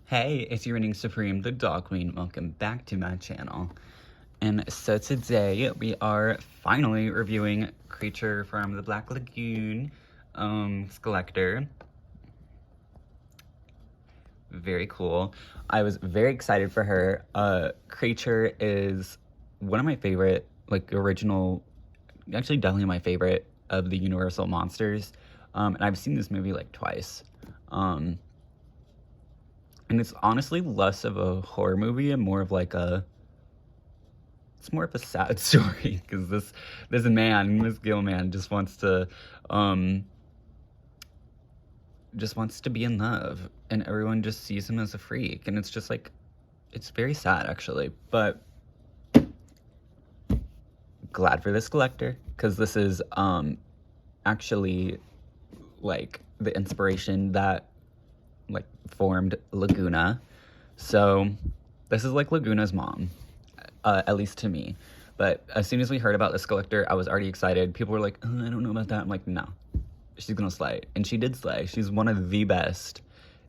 Hey, it's your reigning supreme, the Dog Queen. Welcome back to my channel. And so today we are finally reviewing Creature from the Black Lagoon, Skullector. Very cool. I was very excited for her. Creature is one of my favorite, original, actually definitely my favorite of the Universal monsters. And I've seen this movie like twice. And it's honestly less of a horror movie and more of it's more of a sad story because this man, this Gilman, just wants to be in love, and everyone just sees him as a freak, and it's just like, it's very sad actually, but glad for this collector because this is actually like the inspiration that formed Lagoona. So this is like Lagoona's mom, at least to me. But as soon as we heard about this collector, I was already excited. People were like, I don't know about that. I'm like, no, she's gonna slay. And she did slay. She's one of the best,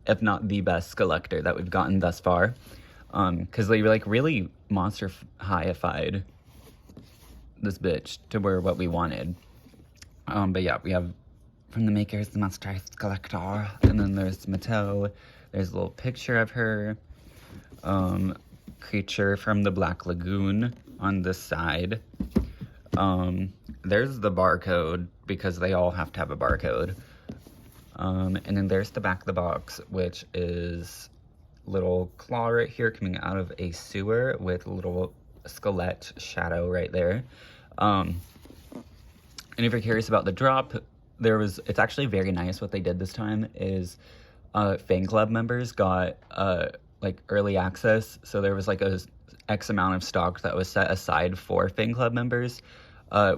if not the best collector that we've gotten thus far. Because they like really monster high-ified this bitch to where what we wanted. But yeah, we have from the makers, the Monster Collector, and then there's Mattel. There's a little picture of her. Creature from the Black Lagoon on this side. There's the barcode, because they all have to have a barcode. And then there's the back of the box, which is little claw right here coming out of a sewer with a little skelette shadow right there. And if you're curious about the drop, it's actually very nice. What they did this time is fan club members got like early access, so there was like a X amount of stock that was set aside for fan club members,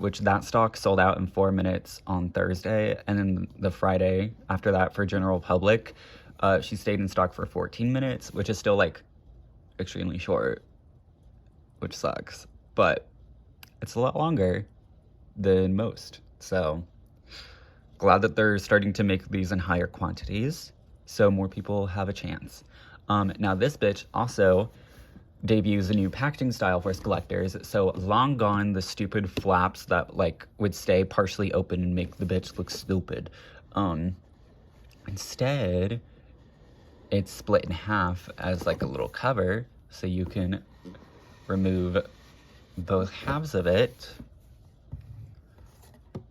which that stock sold out in 4 minutes on Thursday, and then the Friday after that for general public, she stayed in stock for 14 minutes, which is still like extremely short, which sucks, but it's a lot longer than most. So glad that they're starting to make these in higher quantities so more people have a chance. Now this bitch also debuts a new packaging style for collectors, so long gone the stupid flaps that like would stay partially open and make the bitch look stupid. Instead, it's split in half as like a little cover, so you can remove both halves of it.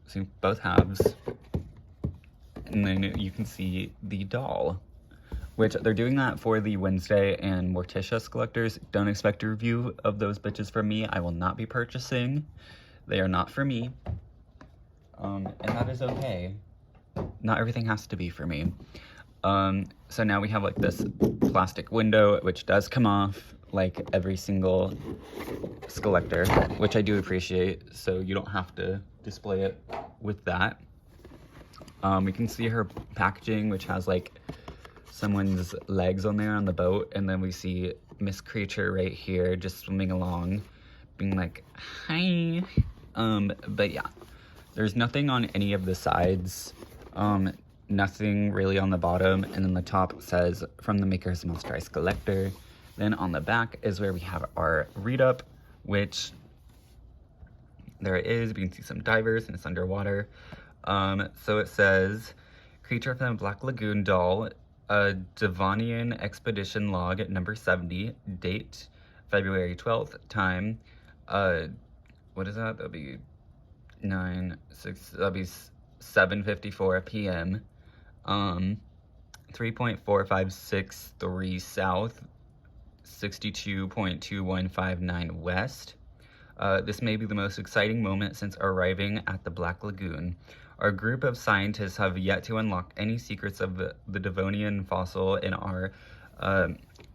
See, both halves. And then you can see the doll, which they're doing that for the Wednesday and Morticia collectors. Don't expect a review of those bitches from me. I will not be purchasing. They are not for me. And that is okay. Not everything has to be for me. So now we have like this plastic window, which does come off like every single Skullector, which I do appreciate, so you don't have to display it with that. We can see her packaging, which has like someone's legs on there on the boat, and then we see Miss Creature right here just swimming along, being like, hi. But yeah, there's nothing on any of the sides, nothing really on the bottom, and then the top says, from the makers of Monster Collector. Then on the back is where we have our read-up, which there it is. We can see some divers, and it's underwater. So it says, Creature from the Black Lagoon doll, Devonian Expedition Log number 70, date February 12th, time, what is that? That'll be 7:54 p.m., 3.4563 south, 62.2159 west. This may be the most exciting moment since arriving at the Black Lagoon. Our group of scientists have yet to unlock any secrets of the Devonian fossil in our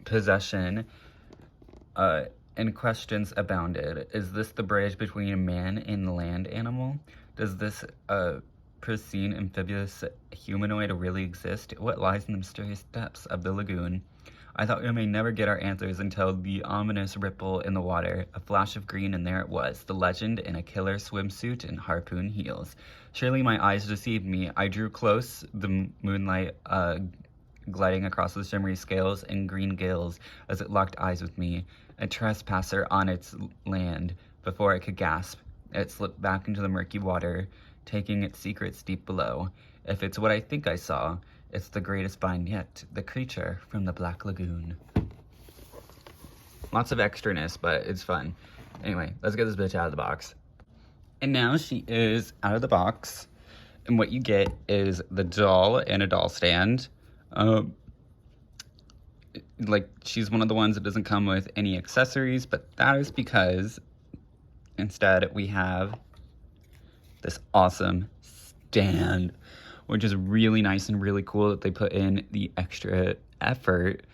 possession, and questions abounded. Is this the bridge between a man and land animal? Does this pristine amphibious humanoid really exist? What lies in the mysterious depths of the lagoon? I thought we may never get our answers until the ominous ripple in the water, a flash of green, and there it was, the legend in a killer swimsuit and harpoon heels. Surely my eyes deceived me. I drew close, the moonlight gliding across the shimmery scales and green gills as it locked eyes with me, a trespasser on its land. Before I could gasp, it slipped back into the murky water, taking its secrets deep below. If it's what I think I saw, it's the greatest find yet, the creature from the Black Lagoon. Lots of extraness, but it's fun. Anyway, let's get this bitch out of the box. And now she is out of the box. And what you get is the doll and a doll stand. Like, she's one of the ones that doesn't come with any accessories, but that is because instead we have this awesome stand, which is really nice and really cool that they put in the extra effort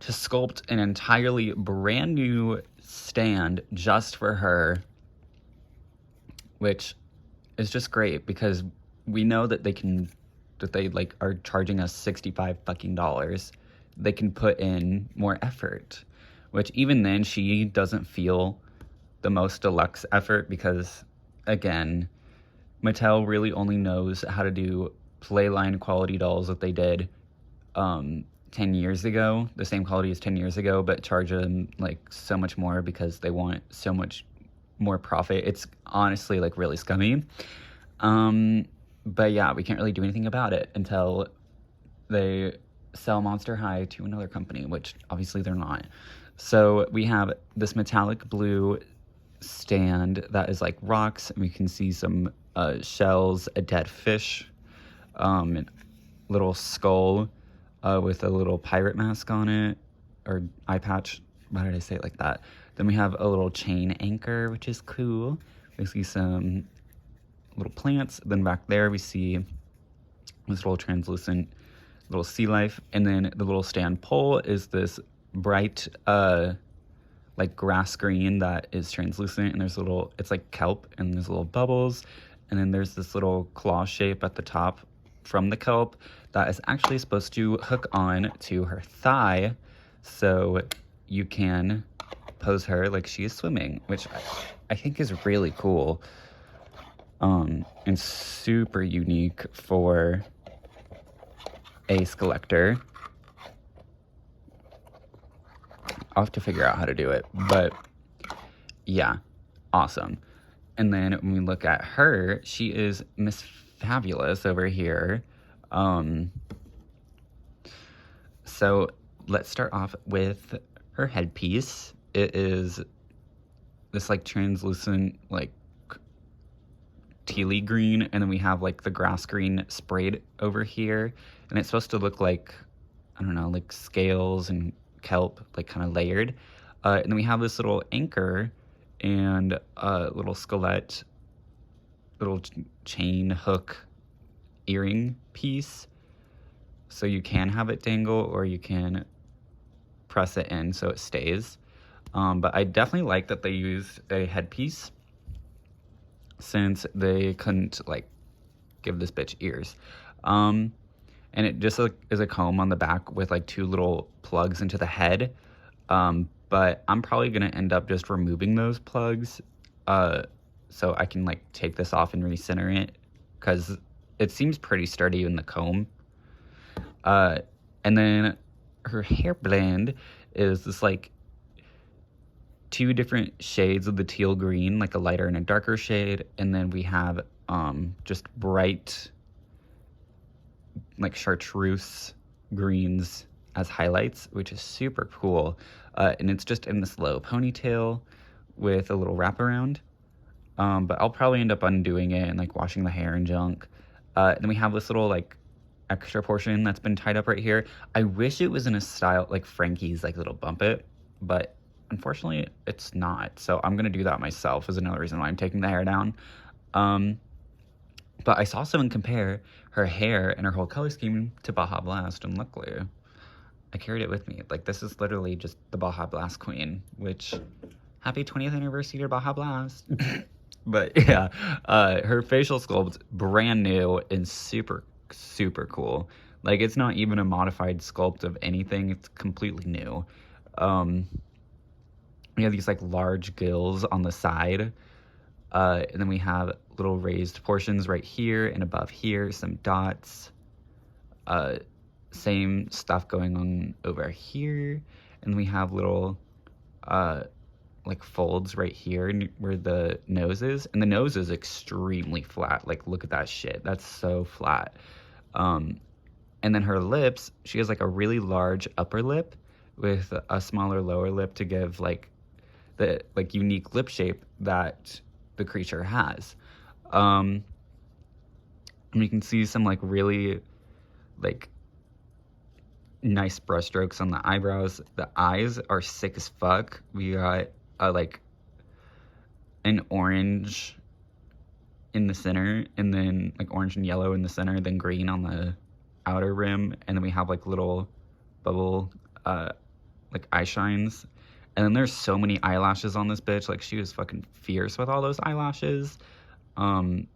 to sculpt an entirely brand new stand just for her, which is just great because we know that they like are charging us $65 fucking dollars. They can put in more effort, which even then she doesn't feel the most deluxe effort because, again, Mattel really only knows how to do playline quality dolls that they did 10 years ago, the same quality as 10 years ago, but charge them like so much more because they want so much more profit. It's honestly like really scummy. But yeah, we can't really do anything about it until they sell Monster High to another company, which obviously they're not. So we have this metallic blue stand that is like rocks, and we can see some shells, a dead fish, little skull with a little pirate mask on it, or eye patch. Why did I say it like that? Then we have a little chain anchor, which is cool. We see some little plants. Then back there we see this little translucent little sea life. And then the little stand pole is this bright like grass green that is translucent, and there's it's like kelp, and there's little bubbles. And then there's this little claw shape at the top from the kelp that is actually supposed to hook on to her thigh, so you can pose her like she is swimming, which I think is really cool, and super unique for a Skullector. I'll have to figure out how to do it, but yeah, awesome. And then when we look at her, she is Miss Fabulous over here. So let's start off with her headpiece. It is this like translucent like tealy green, and then we have like the grass green sprayed over here, and it's supposed to look like, I don't know, like scales and kelp, like kind of layered. And then we have this little anchor and a little skelet, little chain hook earring piece. So you can have it dangle, or you can press it in so it stays. But I definitely like that they used a headpiece, since they couldn't like give this bitch ears. And it just is a comb on the back with like two little plugs into the head. But I'm probably gonna end up just removing those plugs, so I can like take this off and recenter it, because it seems pretty sturdy in the comb. And then her hair blend is this like two different shades of the teal green, like a lighter and a darker shade, and then we have just bright like chartreuse greens as highlights, which is super cool. And it's just in this low ponytail with a little wraparound. But I'll probably end up undoing it and like washing the hair and junk. And then we have this little like extra portion that's been tied up right here. I wish it was in a style like Frankie's like little bump it, but unfortunately it's not. So I'm gonna do that myself, is another reason why I'm taking the hair down. But I saw someone compare her hair and her whole color scheme to Baja Blast, and luckily I carried it with me. Like, this is literally just the Baja Blast queen, which, happy 20th anniversary to Baja Blast. But yeah, her facial sculpt, brand new and super, super cool. Like, it's not even a modified sculpt of anything. It's completely new. We have these like large gills on the side. And then we have little raised portions right here and above here, some dots. same stuff going on over here. And we have little like folds right here where the nose is, and the nose is extremely flat. Like, look at that shit, that's so flat. And then her lips, she has like a really large upper lip with a smaller lower lip to give like the like unique lip shape that the creature has. And you can see some like really like nice brush strokes on the eyebrows. The eyes are sick as fuck. We got like an orange in the center, and then like orange and yellow in the center, then green on the outer rim, and then we have like little bubble like eye shines. And then there's so many eyelashes on this bitch. Like, she was fucking fierce with all those eyelashes. And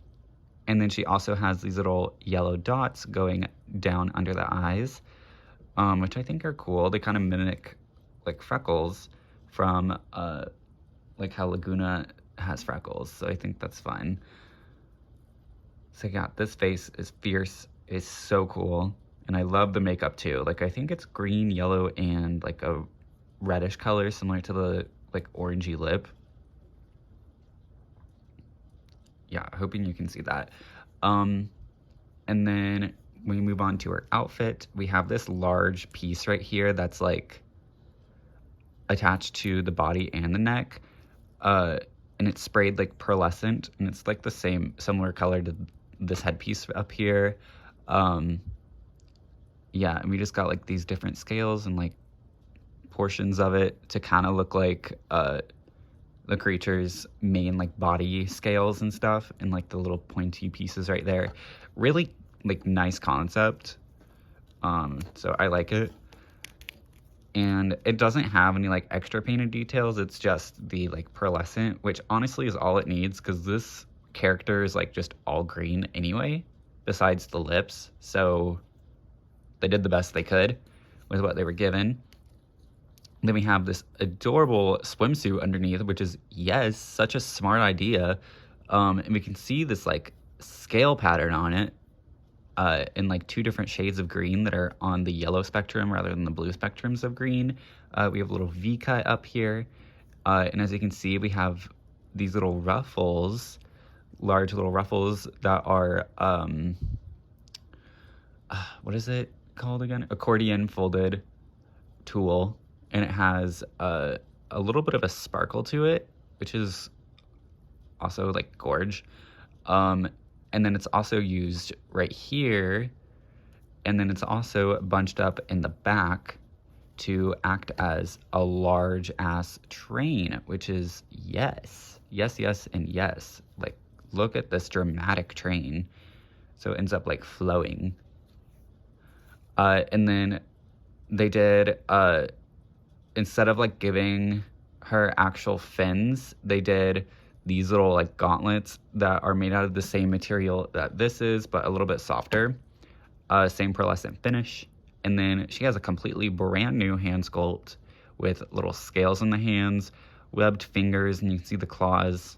then she also has these little yellow dots going down under the eyes, which I think are cool. They kind of mimic like freckles from like how Lagoona has freckles, so I think that's fun. So yeah, this face is fierce, is so cool, and I love the makeup too. Like, I think it's green, yellow, and like a reddish color similar to the like orangey lip. Yeah, hoping you can see that. And then when we move on to her outfit, we have this large piece right here that's like attached to the body and the neck, and it's sprayed like pearlescent, and it's like the same similar color to this headpiece up here. Yeah, and we just got like these different scales and like portions of it to kind of look like the creature's main like body scales and stuff, and like the little pointy pieces right there. Really like nice concept. So I like it. And it doesn't have any like extra painted details. It's just the like pearlescent, which honestly is all it needs, because this character is like just all green anyway, besides the lips. So they did the best they could with what they were given. Then we have this adorable swimsuit underneath, which is, yes, such a smart idea. And we can see this like scale pattern on it in like 2 different shades of green that are on the yellow spectrum rather than the blue spectrums of green. We have a little V cut up here. And as you can see, we have these little ruffles, large little ruffles that are, what is it called again? Accordion folded tulle. And it has a little bit of a sparkle to it, which is also like gorge. And then it's also used right here, and then it's also bunched up in the back to act as a large ass train, which is yes, and yes. Like, look at this dramatic train. So it ends up like flowing. And then they did instead of like giving her actual fins, they did these little like gauntlets that are made out of the same material that this is, but a little bit softer. Same pearlescent finish. And then she has a completely brand new hand sculpt with little scales in the hands, webbed fingers, and you can see the claws.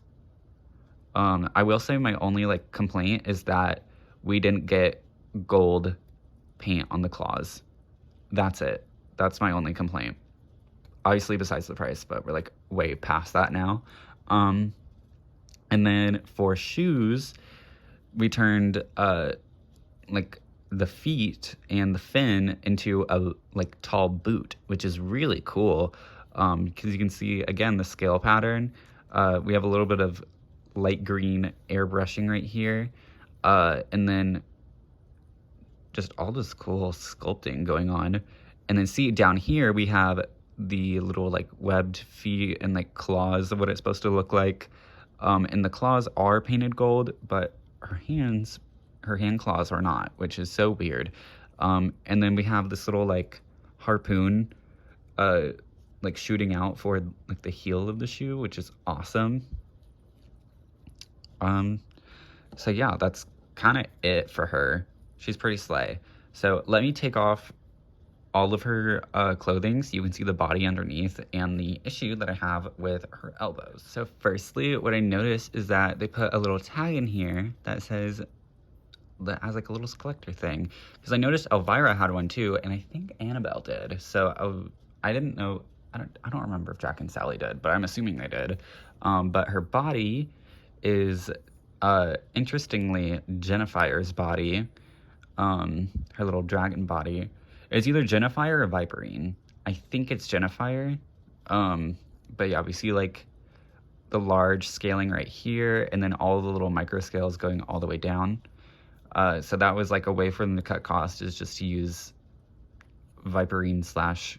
I will say my only like complaint is that we didn't get gold paint on the claws. That's it. That's my only complaint. Obviously, besides the price, but we're like way past that now. And then for shoes, we turned like the feet and the fin into a like tall boot, which is really cool, because you can see again the scale pattern. We have a little bit of light green airbrushing right here, and then just all this cool sculpting going on. And then see down here we have the little like webbed feet and like claws of what it's supposed to look like. And the claws are painted gold, but her hand claws are not, which is so weird. And then we have this little like harpoon like shooting out for like the heel of the shoe, which is awesome. So yeah, that's kind of it for her. She's pretty slay. So let me take off all of her clothing so you can see the body underneath and the issue that I have with her elbows. So firstly, what I noticed is that they put a little tag in here that says as like a little Skullector thing, because I noticed Elvira had one too, and I think Annabelle did. So I didn't know. I don't remember if Jack and Sally did, but I'm assuming they did. But her body is interestingly Jennifier's body. Her little dragon body. It's either Jennifer or Viperine. I think it's Jennifer. But yeah, we see like the large scaling right here, and then all the little micro scales going all the way down. So that was like a way for them to cut cost, is just to use Viperine slash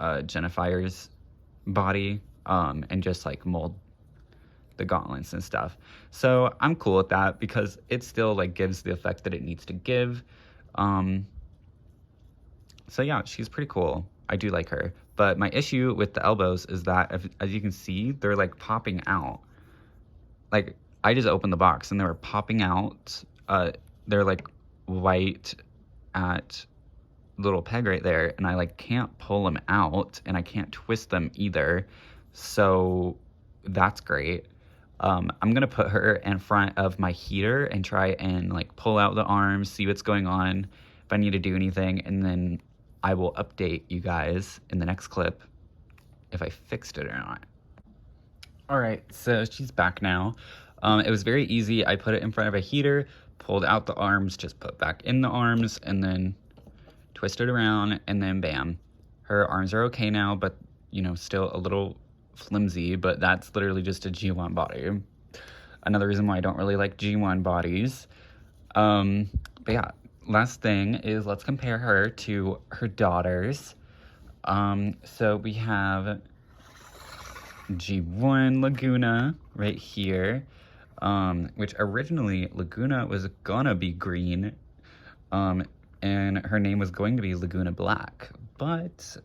Jennifier's body, and just like mold the gauntlets and stuff. So I'm cool with that because it still like gives the effect that it needs to give. So yeah, she's pretty cool. I do like her. But my issue with the elbows is that, as you can see, they're like popping out. Like, I just opened the box and they were popping out. They're like white at little peg right there, and I like can't pull them out, and I can't twist them either. So that's great. I'm gonna put her in front of my heater and try and like pull out the arms, see what's going on, if I need to do anything, and then I will update you guys in the next clip if I fixed it or not. All right, so she's back now. It was very easy. I put it in front of a heater, pulled out the arms, just put back in the arms, and then twisted around, and then bam. Her arms are okay now, but you know, still a little flimsy, but that's literally just a G1 body. Another reason why I don't really like G1 bodies. But yeah, last thing is let's compare her to her daughters. So we have G1 Lagoona right here, which originally Lagoona was gonna be green, and her name was going to be Lagoona Black, but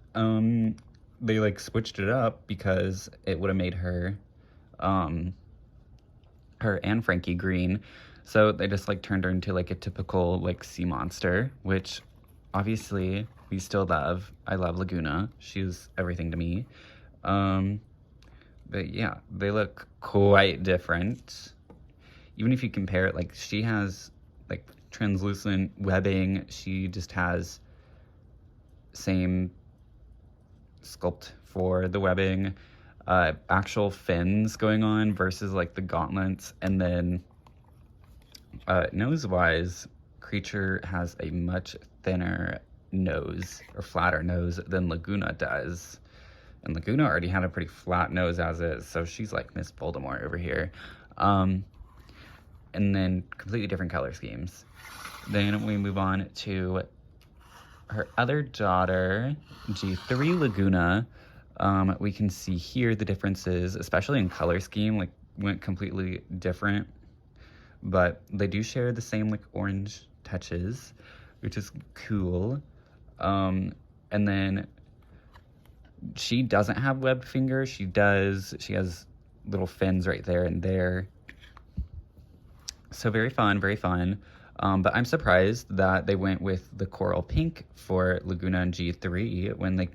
they like switched it up because it would have made her and Frankie green. So they just like turned her into like a typical like sea monster, which obviously we still love. I love Lagoona. She's everything to me. But yeah, they look quite different. Even if you compare it, like she has like translucent webbing. She just has same sculpt for the webbing, actual fins going on versus like the gauntlets. And then nose-wise, Creature has a much thinner nose, or flatter nose, than Lagoona does. And Lagoona already had a pretty flat nose as is, so she's like Miss Voldemort over here. And then completely different color schemes. Then we move on to her other daughter, G3 Lagoona. We can see here the differences, especially in color scheme, like went completely different. But they do share the same like orange touches, which is cool. And then she doesn't have webbed fingers. She does. She has little fins right there and there. So very fun, very fun. But I'm surprised that they went with the coral pink for Lagoona and G3 when they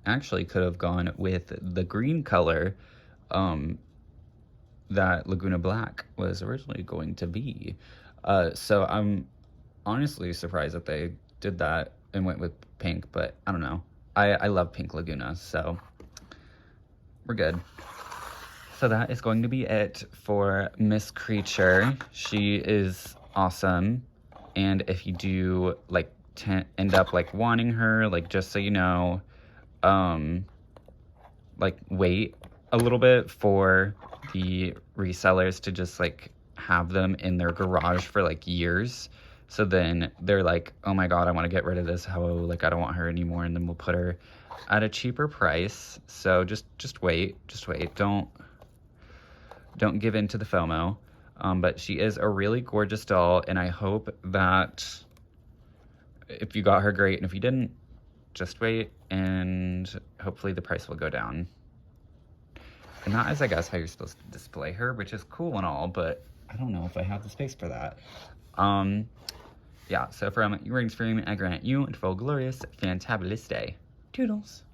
actually could have gone with the green color that Lagoona Black was originally going to be. So I'm honestly surprised that they did that and went with pink, but I don't know. I love pink Lagoona, so we're good. So that is going to be it for Miss Creature. She is awesome. And if you do like end up like wanting her, like just so you know, like wait a little bit for the resellers to just like have them in their garage for like years. So then they're like, oh my God, I want to get rid of this hoe. Like, I don't want her anymore. And then we'll put her at a cheaper price. So just wait, Don't give in to the FOMO. But she is a really gorgeous doll. And I hope that if you got her, great. And if you didn't, just wait. And hopefully the price will go down. And that is, I guess, how you're supposed to display her, which is cool and all, but I don't know if I have the space for that. Yeah, so from Your Rings Frame, I grant you and full glorious, fantabulous day. Toodles.